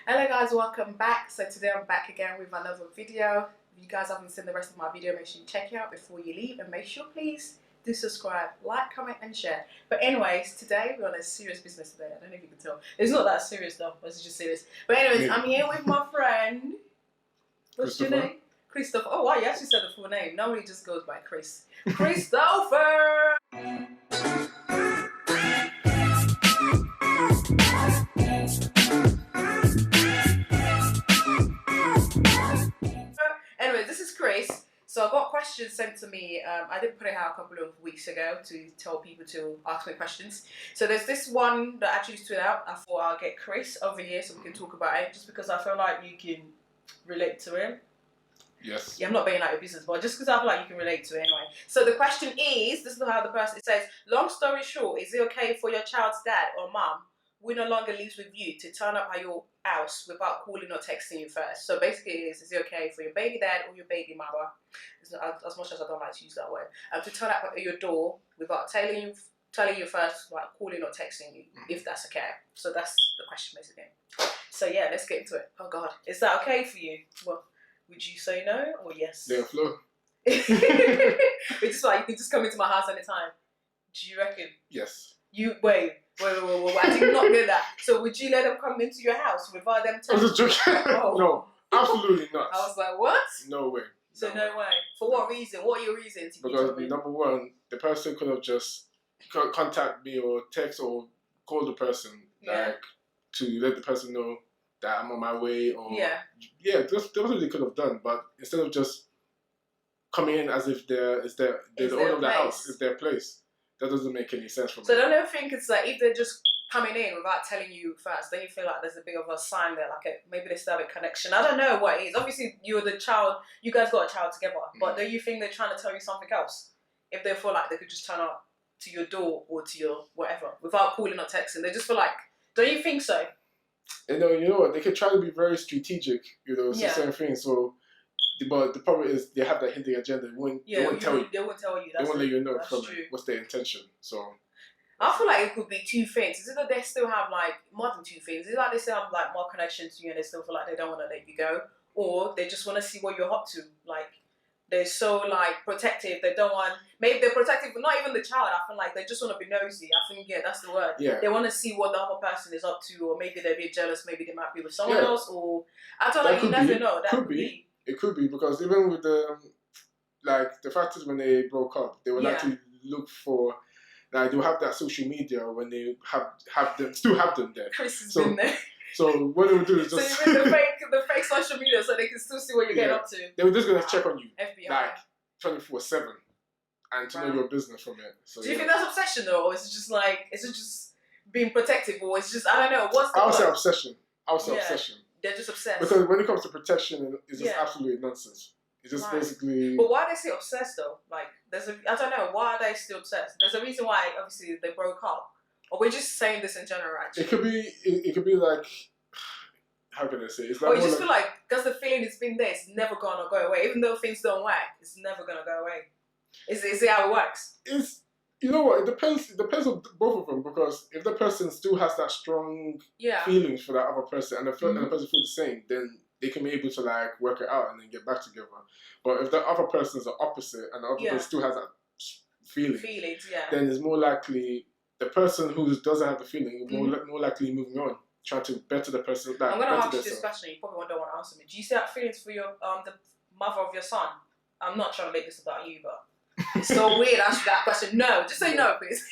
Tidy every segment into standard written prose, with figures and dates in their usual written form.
Hello guys, welcome back. So today I'm back again with another video. If you guys haven't seen the rest of my video, make sure you check it out before you leave, and make sure please do subscribe, like, comment and share. But anyways, today we're on a serious business today. I don't know if you can tell. It's not that serious though, it's just serious. But anyways, I'm here with my friend. What's your name? Christopher. Oh wow, you actually said the full name. Nobody just goes by Chris. Christopher! Anyway, this is Chris. So I got questions sent to me. I did put it out a couple of weeks ago to tell people to ask me questions. So there's this one that actually stood out. I thought I'll get Chris over here so we can talk about it, just because I feel like you can relate to him. Yes. Yeah, I'm not being out of business, but just because I feel like you can relate to it anyway. So the question is, this is how the person, it says, long story short, is it okay for your child's dad or mom who no longer lives with you to turn up at your house without calling or texting you first? So basically is it okay for your baby dad or your baby mother, as much as I don't like to use that word, to turn up at your door without telling you first, like calling or texting you, if that's okay? So that's the question basically. So yeah, let's get into it. Oh God, is that okay for you? Well, would you say no or yes? Let it flow. It's just like you can just come into my house anytime. Do you reckon? Yes. You wait. I did not know that. So would you let them come into your house without them I was just joking. Oh. No, absolutely not. I was like, what? No way. So no way. For what reason? What are your reasons? Because number one, the person could have just contact me or text or call the person, like to let the person know that I'm on my way, or that's what they could have done. But instead of just coming in as if they're the owner of the house, it's their place. That doesn't make any sense for me. So I don't think it's like if they're just coming in without telling you first, then you feel like there's a bit of a sign there, like maybe they still have a connection. I don't know what it is. Obviously, you're the child. You guys got a child together, but do you think they're trying to tell you something else? If they feel like they could just turn up to your door or to your whatever without calling or texting, they just feel like. Don't you think so? You know what? They could try to be very strategic. Certain things. So. But the problem is they have that hidden agenda. They won't tell you. They won't tell you. They won't let you know from what's their intention. So I feel like it could be two things. Is it that they still have like more than two things? Is it like they still have like more connection to you and they still feel like they don't want to let you go, or they just want to see what you're up to? Like they're so like protective. They don't want. Maybe they're protective, but not even the child. I feel like they just want to be nosy. I think that's the word. Yeah. They want to see what the other person is up to, or maybe they're a bit jealous. Maybe they might be with someone else, or I don't know. You never know. That could be. It could be, because even with the fact is when they broke up, they would actually look for, like they'll have that social media when they have them there. Chris has been there. So what they would do is just so even the fake social media, so they can still see what you're getting up to. They were just gonna check on you, FBI, like 24/7, and to know your business from it. So do you think that's obsession though, or is it just being protective, or it's just I don't know? What's the I would say obsession. Obsession. They're just obsessed. Because when it comes to protection, it's just absolutely nonsense. It's just basically. But why are they still obsessed though? Like, I don't know. Why are they still obsessed? There's a reason why. Obviously, they broke up. Or we're just saying this in general, actually. It could be like. How can I say? It's like. Or you just feel like because the feeling has been there, it's never gonna go away. Even though things don't work, it's never gonna go away. Is it how it works? You know what? It depends. It depends on both of them, because if the person still has that strong feelings for that other person, and the person feels the same, then they can be able to like work it out and then get back together. But if the other person is the opposite and the other person still has that feelings, then it's more likely the person who doesn't have the feeling more likely moving on, trying to better the person. I'm gonna ask you this question. You probably don't want to answer me. Do you still have feelings for your the mother of your son? I'm not trying to make this about you, but. It's so weird answering that question. No, just say no, please.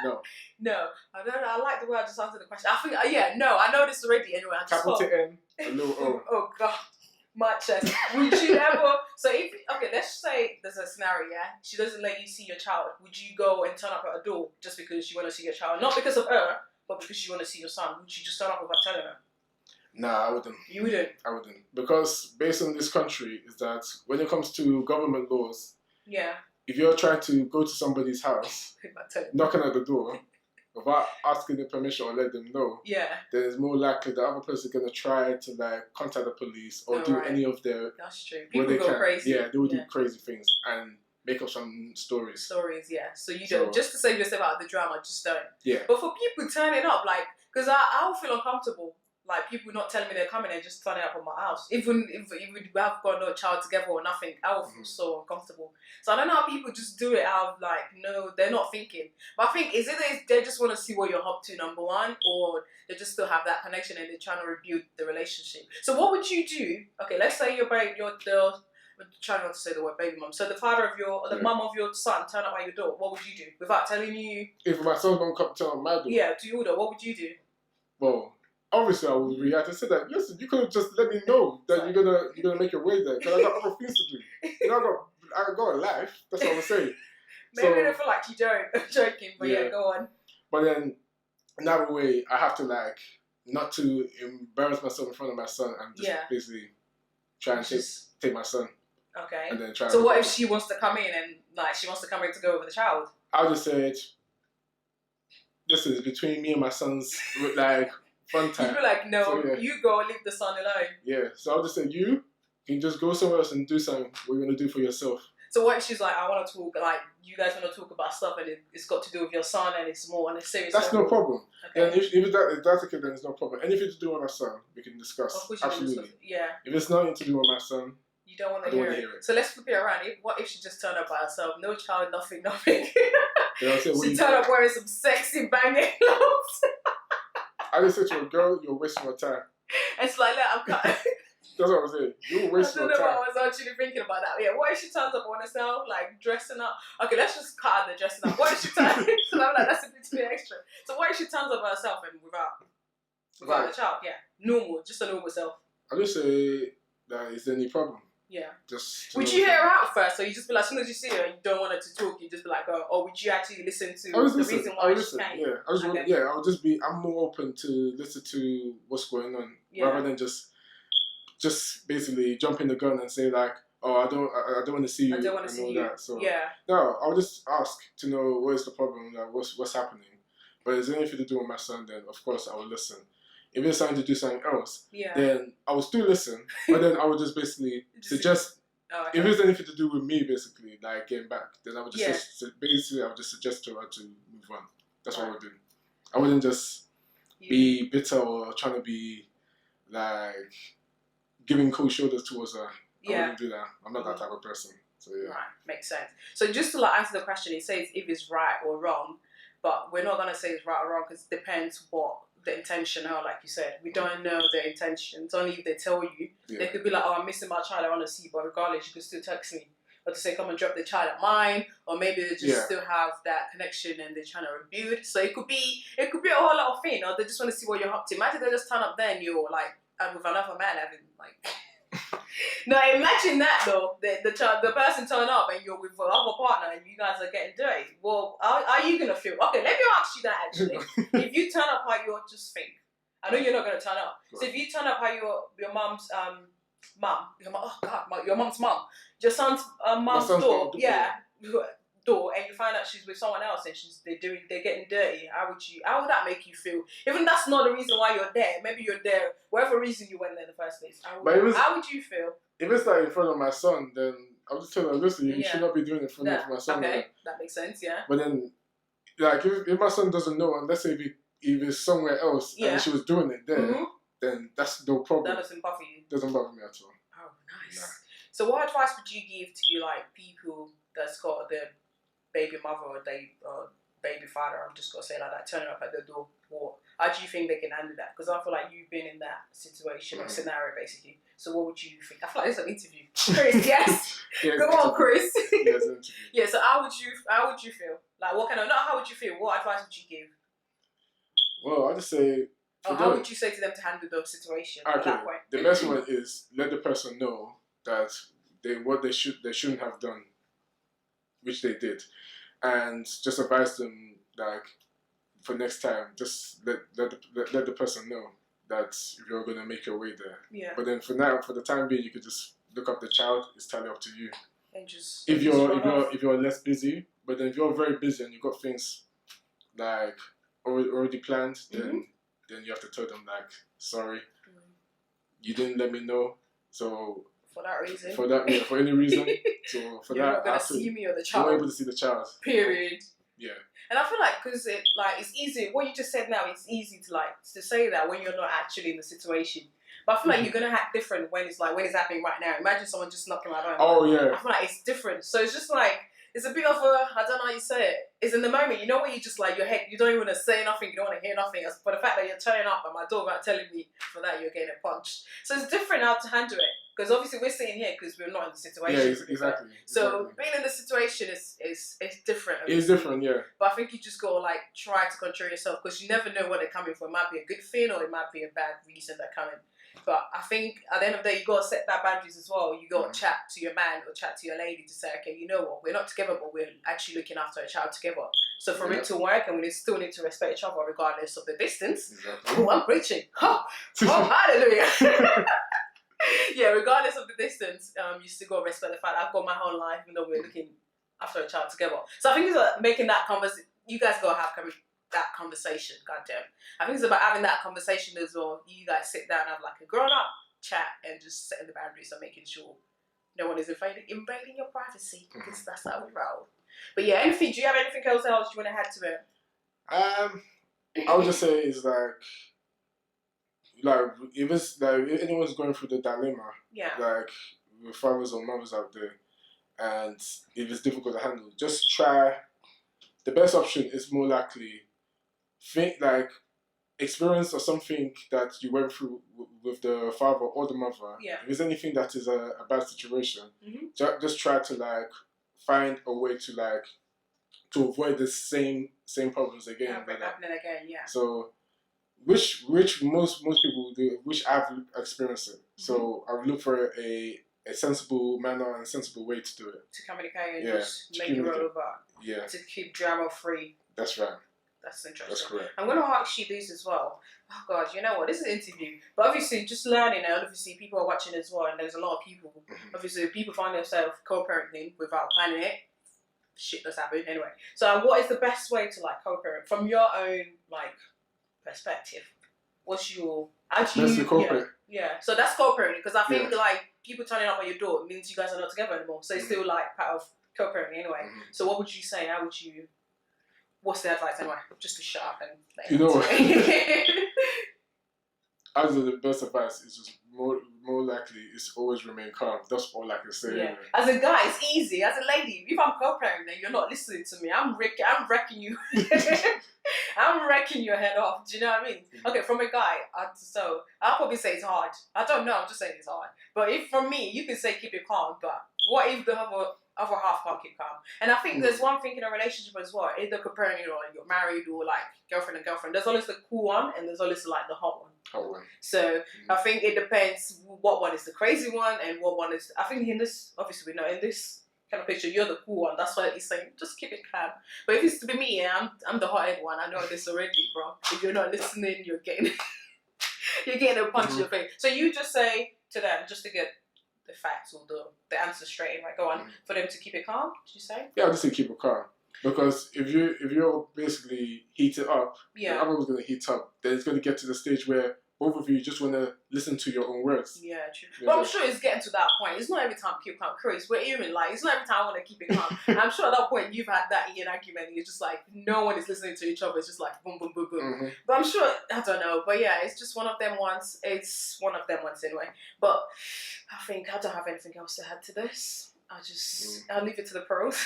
No. No. I don't know. I like the way I just answered the question. I think, no, I know this already anyway. I just Capital N, a little O. Oh, God. My chest. Would you ever... So, let's say there's a scenario, she doesn't let you see your child. Would you go and turn up at her door just because you want to see your child? Not because of her, but because you want to see your son. Would you just turn up without telling her? Nah, I wouldn't. You wouldn't? I wouldn't. Because based on this country, is that when it comes to government laws, if you're trying to go to somebody's house, knocking at the door, without asking the permission or let them know, then it's more likely the other person is going to try to like contact the police or do any of their... That's true. People go crazy. Yeah, they will do crazy things and make up some stories. So you don't, just to save yourself out of the drama, just don't. Yeah. But for people turning up, like, because I will feel uncomfortable like people not telling me they're coming and just turning up at my house. Even if we have got no child together or nothing, I would feel so uncomfortable. So I don't know how people just do it out of like, no, they're not thinking. But I think is it they just want to see what you're up to, number one, or they just still have that connection and they're trying to rebuild the relationship. So what would you do? Okay, let's say you're trying not to say the word baby mum. So the mum of your son turn up at your door. What would you do without telling you? If my son's gonna come turn up my door, yeah, to your door, what would you do? Well, obviously I would react and say that. Listen, you could have just let me know that you're gonna make your way there because I got other things to do. You know, I got a life. That's what I'm saying. Maybe they feel like you don't. I'm joking, but yeah, go on. But then another way, I have to like not to embarrass myself in front of my son and just basically try and take my son. Okay. And then try. So what if she wants to come in and like she wants to come in to go with the child? I'll just say, this is between me and my son's like fun time. You'd be like, no, so, you go leave the son alone. Yeah. So I'll just say, you can just go somewhere else and do something what you're gonna do for yourself. So what if she's like, I want to talk, like, you guys want to talk about stuff and it's got to do with your son and it's more on a serious That's level. no problem. Okay. And if that's okay, then it's no problem. Anything to do with my son, we can discuss. Of course absolutely. Yeah. If it's nothing to do with my son, you don't want to hear it. So let's flip it around. What if she just turned up by herself? No child, nothing. She turned up wearing some sexy banging clothes. I just said to a girl, you're wasting your time. It's like, look, I'm cutting. That's what I'm saying. You're wasting your time. I don't know what I was actually thinking about that. Yeah, what if she turns up on herself, like dressing up? Okay, let's just cut out the dressing up. What if she turns up? So I'm like, that's a bit extra. So what if she turns up by herself and without the child? Yeah, normal, just a normal self. I'll just say that is there any problem? Yeah. Just. Would you hear her out first? So you just be like, as soon as you see her, and you don't want her to talk. You just be like, oh, or would you actually listen to the reason why she's came? Yeah, I'm more open to listen to what's going on rather than just basically jump in the gun and say like, oh, I don't want to see you and all that. So no, I'll just ask to know what is the problem, like what's happening. But if there's anything to do with my son, then of course I will listen. If it's something to do something else, then I will still listen. But then I would just basically suggest. If it's anything to do with me, basically, like getting back, then I would just I would just suggest to her to move on. That's what I would do. I wouldn't just be bitter or trying to be like giving cold shoulders towards her. I wouldn't do that. I'm not that type of person. So yeah. Right, makes sense. So just to like answer the question, it says if it's right or wrong, but we're not gonna say it's right or wrong because it depends what the intention are, like you said. We don't know their intentions. Only if they tell you. They could be like, oh, I'm missing my child, I want to see you, but regardless, you can still text me. Or to say, come and drop the child at mine, or maybe they just still have that connection and they're trying to rebuild. So it could be a whole lot of things, or they just want to see what you're up to. Imagine they just turn up there and you're like, with another man having like. No, imagine that though. The person turn up and you're with another partner and you guys are getting dirty. Well, how are you gonna feel? Okay, let me ask you that actually. If you turn up how you're just think. I know you're not gonna turn up. Right. So if you turn up how your mum's mum, your mum's mum, your son's mum's door, door, and you find out she's with someone else and they're getting dirty, how would that make you feel? Even that's not the reason why you're there. Maybe you're there, whatever reason you went there in the first place. How would you feel? If it's like in front of my son, then I'll just tell her, listen, you should not be doing it in front of my son. Okay, that makes sense, yeah. But then, like, if my son doesn't know, and let's say if it's somewhere else and she was doing it there, then that's no problem. That doesn't bother you? Doesn't bother me at all. Oh, nice. Nah. So what advice would you give to like people that's got their baby mother or baby father, I'm just gonna say like that, turning up at the door? How do you think they can handle that? Because I feel like you've been in that situation or scenario basically. So what would you think? I feel like it's an interview. Chris, yes. Go on, Chris. Yeah. So how would you feel? Like how would you feel? What advice would you give? Well, I'd just say. How would you say to them to handle the situation at that point? The best one is let the person know that they shouldn't have done, which they did, and just advise them like for next time. Just let the person know that you're gonna make your way there. Yeah. But then for the time being, you could just look up the child. It's entirely up to you. And just if you're less busy, but then if you're very busy and you've got things like already planned, then you have to tell them like, sorry, you didn't let me know. So for that reason, for any reason, so for you're that, not gonna see me or the child. You're not able to see the child. Period. Yeah. And I feel like because it's easy. What you just said now, it's easy to say that when you're not actually in the situation. But I feel like you're gonna act different when it's happening right now. Imagine someone just knocking my door. Oh yeah. I feel like it's different. So it's just like it's a bit of a, I don't know how you say it. It's in the moment, you know, when you just like your head, you don't even want to say nothing, you don't want to hear nothing. But the fact that you're turning up at my door without telling me for that you're getting a punch. So it's different how to handle it. Because obviously we're sitting here because we're not in the situation. Yeah, exactly. So being in the situation is different. Obviously. It's different, yeah. But I think you just gotta like try to control yourself because you never know where they're coming from. It might be a good thing or it might be a bad reason they're coming. But I think at the end of the day, you got to set that boundaries as well. You got to chat to your man or chat to your lady to say, okay, you know what, we're not together, but we're actually looking after a child together. So for it to work, and we still need to respect each other regardless of the distance. Exactly. Oh, I'm preaching. Oh, hallelujah. Yeah, regardless of the distance, you still got to respect the fact that I've got my whole life, even though we're looking after a child together. So I think it's making that conversation, you guys got to have that conversation, goddamn. I think it's about having that conversation as well. You guys sit down and have like a grown-up chat and just setting the boundaries and making sure no one is invading your privacy because that's how we roll. But yeah, do you have anything else you want to add to it? I would just say is like if it's like if anyone's going through the dilemma, like with fathers or mothers out there, and if it's difficult to handle, just try. The best option is more likely experience or something that you went through with the father or the mother. Yeah. If there's anything that is a bad situation, just try to find a way to avoid the same problems again. Happening again, yeah. So, which most people do, which I've experienced it. So I would look for a sensible manner and a sensible way to do it. To communicate and just make it roll over. Yeah. To keep drama free. That's right. That's interesting. That's correct. I'm going to ask you this as well. Oh God, you know what? This is an interview. But obviously, just learning, and obviously people are watching as well, and there's a lot of people. Obviously, people find themselves co-parenting without planning it. Shit that's happened anyway. So what is the best way to co-parent from your own perspective? What's your... Yeah. So that's co-parenting because I think people turning up at your door means you guys are not together anymore. So it's still part of co-parenting anyway. So what would you say? How would you... What's the advice anyway? Just to shut up and... You know what? As the best advice is just more likely is always remain calm. That's all I can say. Yeah. Anyway. As a guy, it's easy. As a lady, if I'm co-parenting and you're not listening to me, I'm wrecking you. I'm wrecking your head off. Do you know what I mean? Okay, from a guy, so I'll probably say it's hard. I don't know. I'm just saying it's hard. But if from me, you can say keep it calm. But what if the other half can't keep calm? And I think there's one thing in a relationship as well. Either co-parenting or you're married or girlfriend and girlfriend. There's always the cool one and there's always the hot one. So I think it depends what one is the crazy one and what one is. I think in this, obviously we know in this kind of picture, you're the cool one. That's why he's saying just keep it calm. But if it's to be me, I'm the hot-headed one. I know this already, bro. If you're not listening, you're getting a punch in your face. So you just say to them just to get the facts or the answer straight. Go on for them to keep it calm. Did you say? Yeah, I'll just say keep it calm. Because if you're basically heated up, the other one's gonna heat up. Then it's gonna get to the stage where both of you just want to listen to your own words. Yeah, true. But I'm sure it's getting to that point. It's not every time keep calm. Chris, we're human. It's not every time I want to keep it calm. I'm sure at that point you've had that in an argument. And it's just no one is listening to each other. It's just boom, boom, boom, boom. But I'm sure, I don't know. But yeah, it's just one of them ones. It's one of them ones anyway. But I think I don't have anything else to add to this. I'll leave it to the pros.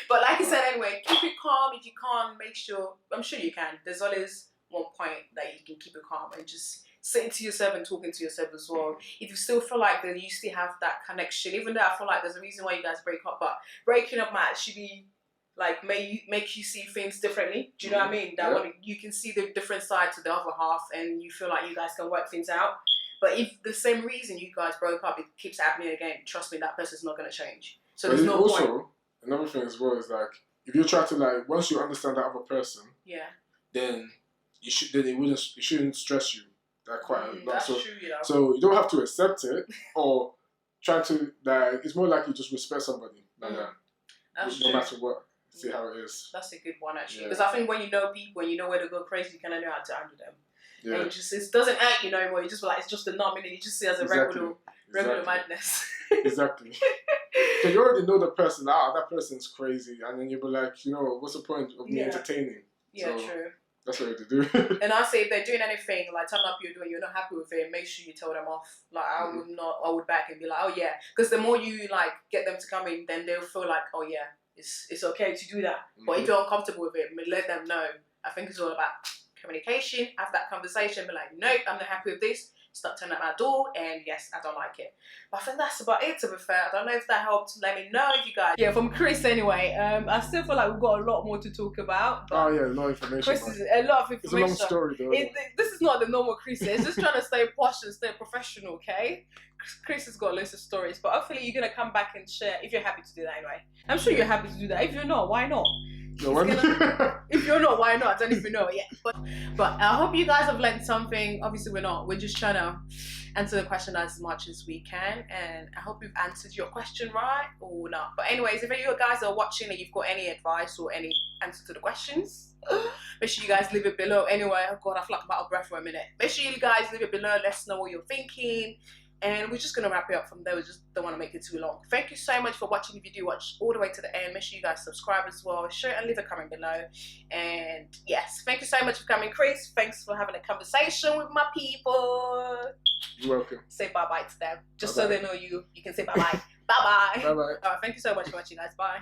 But like I said anyway, keep it calm. If you can't, make sure, I'm sure you can. There's always one point that you can keep it calm and just sitting to yourself and talking to yourself as well. If you still feel like that you still have that connection, even though I feel like there's a reason why you guys break up, but breaking up might actually make you see things differently. Do you know what I mean? That when you can see the different side to the other half and you feel like you guys can work things out. But if the same reason you guys broke up, it keeps happening again, trust me, that person's not going to change. So there's no point. Another thing as well is if you try to once you understand that other person, then it shouldn't stress you quite a lot. That's true, So you don't have to accept it or try to it's more like you just respect somebody no matter what. See how it is. That's a good one actually, because I think when you know people and you know where to go crazy, you kind of know how to handle them. Yeah. And it doesn't hurt you no more. You just it's just a numb, and you just see it as a regular madness. Exactly. Because you already know the person. That person's crazy, and then you'll be like, what's the point of me entertaining? Yeah, so, true. That's what you have to do. And I say if they're doing anything, like turn up you're not happy with it, make sure you tell them off. Like I would back and be like, oh yeah, because the more you like get them to come in, then they'll feel like, oh yeah, it's okay to do that. But if you're uncomfortable with it, let them know. I think it's all about communication. Have that conversation. Be like, nope, I'm not happy with this. Start turning at my door, and yes, I don't like it. But I think that's about it, to be fair. I don't know if that helped. Let me know if you guys. Yeah, from Chris anyway. I still feel like we've got a lot more to talk about. But a lot of information. Chris is a lot of information. It's a long story though. This is not the normal Chris. It's just trying to stay posh and stay professional, okay? Chris has got loads of stories, but hopefully you're gonna come back and share if you're happy to do that anyway. I'm sure you're happy to do that. If you're not, why not? If you're not, why not? I don't even know yet. But I hope you guys have learned something. Obviously we're not. We're just trying to answer the question as much as we can, and I hope we've answered your question right or not. But anyways, if any of you guys are watching and you've got any advice or any answer to the questions, make sure you guys leave it below. Anyway, oh god, I feel like I'm out of breath for a minute. Make sure you guys leave it below. Let us know what you're thinking. And we're just going to wrap it up from there. We just don't want to make it too long. Thank you so much for watching. If you do watch all the way to the end, make sure you guys subscribe as well. Share and leave a comment below. And yes, thank you so much for coming, Chris. Thanks for having a conversation with my people. You're welcome. Say bye-bye to them. Just so they know you can say bye-bye. Bye-bye. Bye-bye. All right, thank you so much for watching, guys. Bye.